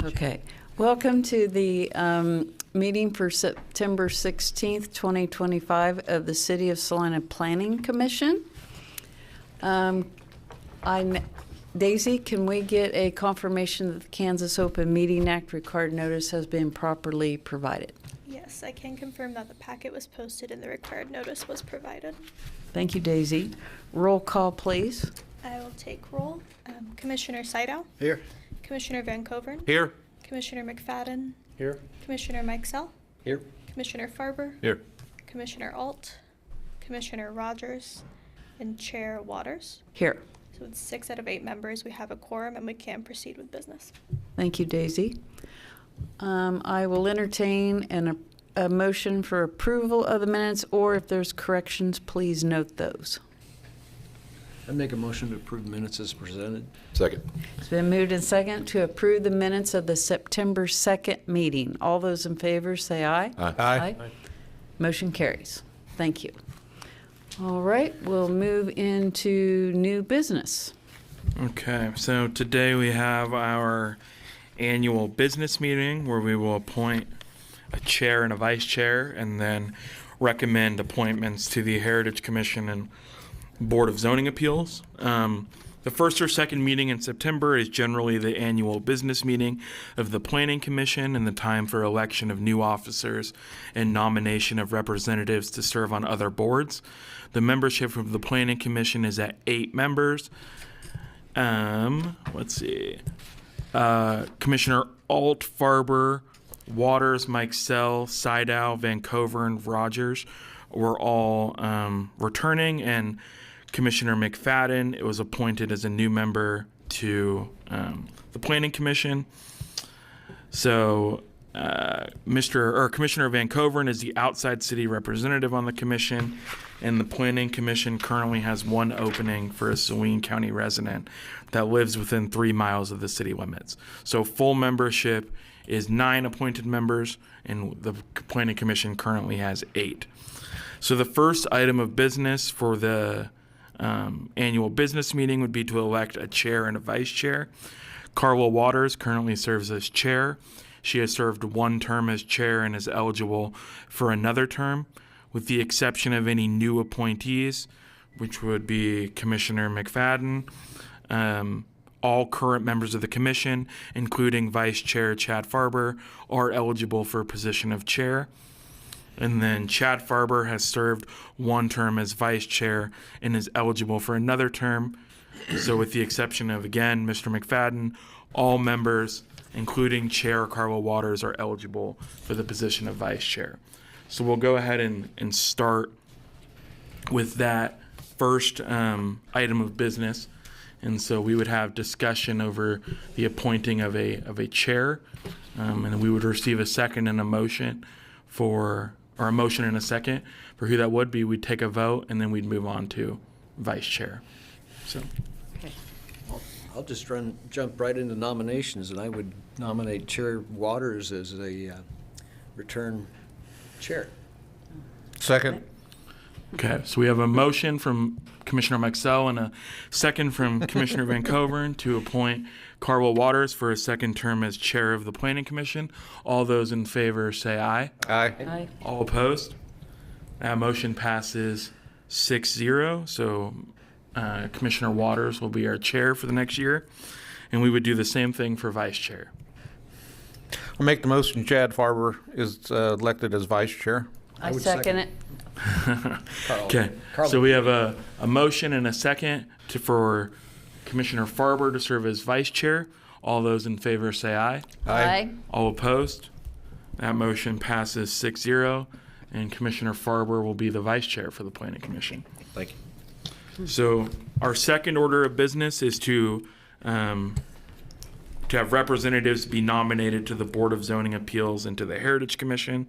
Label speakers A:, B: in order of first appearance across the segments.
A: Okay. Welcome to the meeting for September 16th, 2025 of the City of Salina Planning Commission. Daisy, can we get a confirmation that the Kansas Open Meeting Act required notice has been properly provided?
B: Yes, I can confirm that the packet was posted and the required notice was provided.
A: Thank you, Daisy. Roll call, please.
B: I will take roll. Commissioner Sydow.
C: Here.
B: Commissioner Van Coveren.
C: Here.
B: Commissioner McFadden.
C: Here.
B: Commissioner Mikesell.
C: Here.
B: Commissioner Farber.
C: Here.
B: Commissioner Alt. Commissioner Rogers. And Chair Waters.
A: Here.
B: So with 6 out of 8 members, we have a quorum and we can proceed with business.
A: Thank you, Daisy. I will entertain a motion for approval of the minutes, or if there's corrections, please note those.
C: I make a motion to approve minutes as presented.
D: Second.
A: It's been moved and second to approve the minutes of the September 2nd meeting. All those in favor say aye.
D: Aye.
A: Motion carries. Thank you. All right, we'll move into new business.
E: Okay, so today we have our annual business meeting where we will appoint a chair and a vice chair and then recommend appointments to the Heritage Commission and Board of Zoning Appeals. The first or second meeting in September is generally the annual business meeting of the Planning Commission and the time for election of new officers and nomination of representatives to serve on other boards. The membership of the Planning Commission is at 8 members. Let's see. Commissioner Alt, Farber, Waters, Mikesell, Sydow, Van Coveren, Rogers were all returning, and Commissioner McFadden was appointed as a new member to the Planning Commission. So Commissioner Van Coveren is the outside city representative on the commission, and the Planning Commission currently has one opening for a Saline County resident that lives within 3 miles of the city limits. So full membership is 9 appointed members, and the Planning Commission currently has 8. So the first item of business for the annual business meeting would be to elect a chair and a vice chair. Carla Waters currently serves as chair. She has served 1 term as chair and is eligible for another term, with the exception of any new appointees, which would be Commissioner McFadden. All current members of the commission, including Vice Chair Chad Farber, are eligible for a position of chair. And then Chad Farber has served 1 term as vice chair and is eligible for another term. So with the exception of, again, Mr. McFadden, all members, including Chair Carla Waters, are eligible for the position of vice chair. So we'll go ahead and start with that first item of business. And so we would have discussion over the appointing of a chair, and we would receive a second and a motion or a motion and a second for who that would be. We'd take a vote, and then we'd move on to vice chair. So,
A: Okay.
C: I'll just jump right into nominations, and I would nominate Chair Waters as a return chair.
D: Second.
E: okay, so we have a motion from Commissioner Mikesell and a second from Commissioner Van Coveren to appoint Carla Waters for a second term as chair of the Planning Commission. All those in favor say aye.
D: Aye.
A: Aye.
E: All opposed? That motion passes 6-0. So Commissioner Waters will be our chair for the next year. And we would do the same thing for vice chair.
D: I'll make the motion Chad Farber is elected as vice chair.
A: I
C: would
A: second it.
E: Okay, so we have a motion and a second for Commissioner Farber to serve as vice chair. All those in favor say aye.
A: Aye.
E: All opposed? That motion passes 6-0, and Commissioner Farber will be the vice chair for the Planning Commission.
C: Thank you.
E: So our second order of business is to have representatives be nominated to the Board of Zoning Appeals and to the Heritage Commission.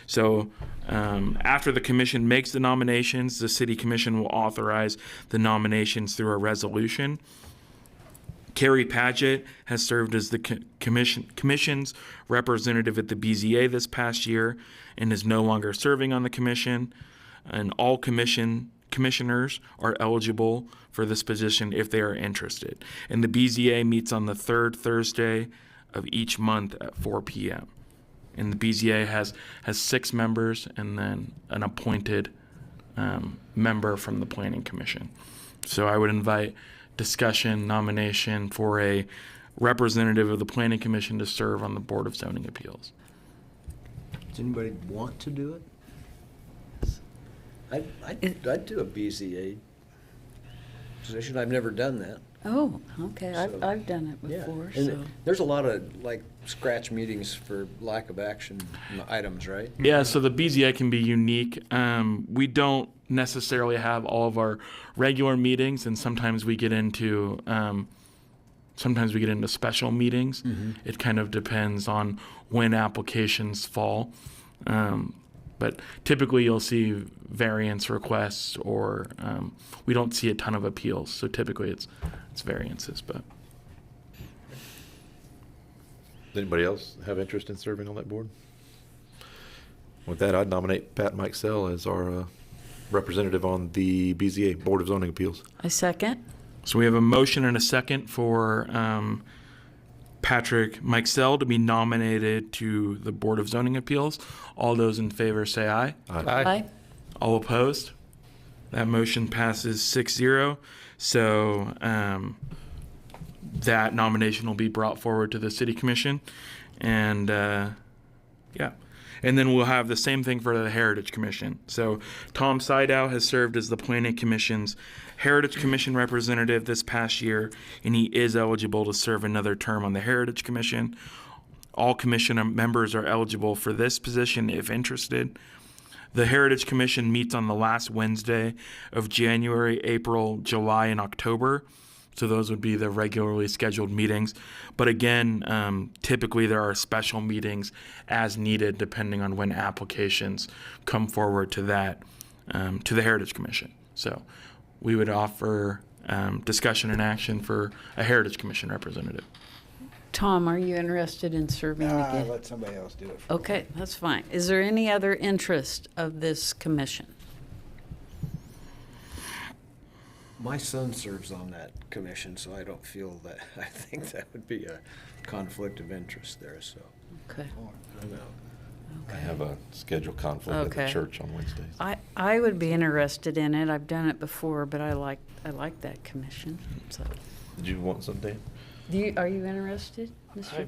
E: So after the commission makes the nominations, the city commission will authorize the nominations through a resolution. Carrie Padgett has served as the commission's representative at the BZA this past year and is no longer serving on the commission. And all commissioners are eligible for this position if they are interested. And the BZA meets on the 3rd Thursday of each month at 4 p.m. And the BZA has 6 members and then an appointed member from the Planning Commission. So I would invite discussion, nomination for a representative of the Planning Commission to serve on the Board of Zoning Appeals.
C: Does anybody want to do it? I'd do a BZA position. I've never done that.
A: Oh, okay.
C: So,
A: I've done it
C: Yeah.
A: before,
C: And
A: so.
C: there's a lot of like scratch meetings for lack of action items, right?
E: Yeah, so the BZA can be unique. We don't necessarily have all of our regular meetings, and sometimes we get into special meetings. It kind of depends on when applications fall. But typically you'll see variance requests, or we don't see a ton of appeals. So typically it's variances. But
F: Does anybody else have interest in serving on that board? With that, I'd nominate Pat Mikesell as our representative on the BZA, Board of Zoning Appeals.
A: I second.
E: so we have a motion and a second for Patrick Mikesell to be nominated to the Board of Zoning Appeals. All those in favor say aye.
A: Aye.
E: All opposed? That motion passes 6-0. So that nomination will be brought forward to the City Commission. And yeah. And then we'll have the same thing for the Heritage Commission. So Tom Sydow has served as the Planning Commission's Heritage Commission representative this past year, and he is eligible to serve another term on the Heritage Commission. All commission members are eligible for this position if interested. The Heritage Commission meets on the last Wednesday of January, April, July, and October. So those would be the regularly scheduled meetings. But again, typically there are special meetings as needed depending on when applications come forward to that, to the Heritage Commission. So we would offer discussion and action for a Heritage Commission representative.
A: Tom, are you interested in serving again?
G: Let somebody else do it.
A: Okay, that's fine. Is there any other interest of this commission?
C: My son serves on that commission, so I don't feel that, I think that would be a conflict of interest there, so.
A: Okay.
C: I don't know.
F: I have a scheduled conflict at
A: Okay.
F: the church on Wednesdays.
A: I would be interested in it. I've done it before, but I like that commission. So,
F: Did you want some, Dan?
A: are you interested, Mr.?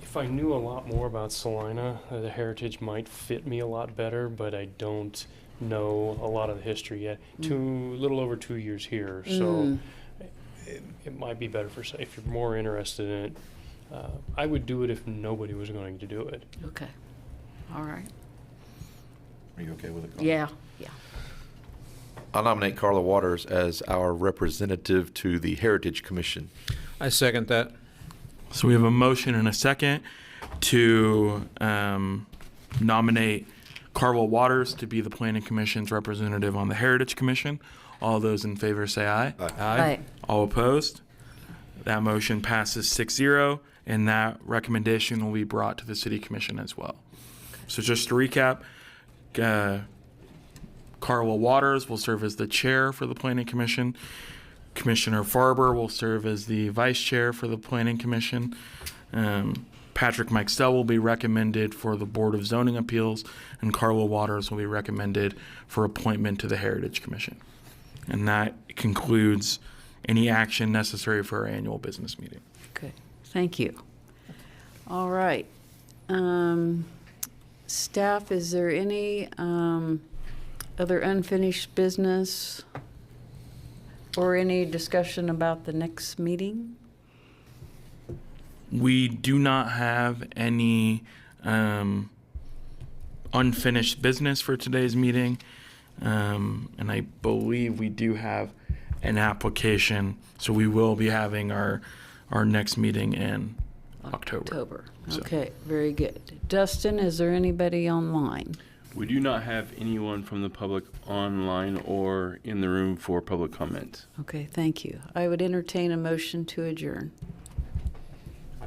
H: If I knew a lot more about Salina, the heritage might fit me a lot better, but I don't know a lot of the history yet. Little over 2 years here, so it might be better for if you're more interested in it. I would do it if nobody was going to do it.
A: Okay. All right.
F: Are you okay with it, Carla?
A: Yeah.
F: I'll nominate Carla Waters as our representative to the Heritage Commission.
D: I second that.
E: So we have a motion and a second to nominate Carla Waters to be the Planning Commission's representative on the Heritage Commission. All those in favor say aye.
A: Aye.
E: All opposed? That motion passes 6-0, and that recommendation will be brought to the City Commission as well. So just to recap, Carla Waters will serve as the chair for the Planning Commission. Commissioner Farber will serve as the vice chair for the Planning Commission. Patrick Mikesell will be recommended for the Board of Zoning Appeals, and Carla Waters will be recommended for appointment to the Heritage Commission. And that concludes any action necessary for our annual business meeting.
A: Good. Thank you. All right. Staff, is there any other unfinished business or any discussion about the next meeting?
E: We do not have any unfinished business for today's meeting. And I believe we do have an application, so we will be having our next meeting in October. So-
A: Okay, very good. Dustin, is there anybody online?
I: We do not have anyone from the public online or in the room for public comment.
A: Okay, thank you. I would entertain a motion to adjourn.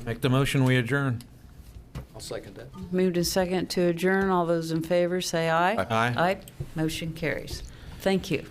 D: Make the motion, we adjourn.
C: I'll second that.
A: Moved and second to adjourn. All those in favor say aye.
D: Aye.
A: Aye. Motion carries. Thank you.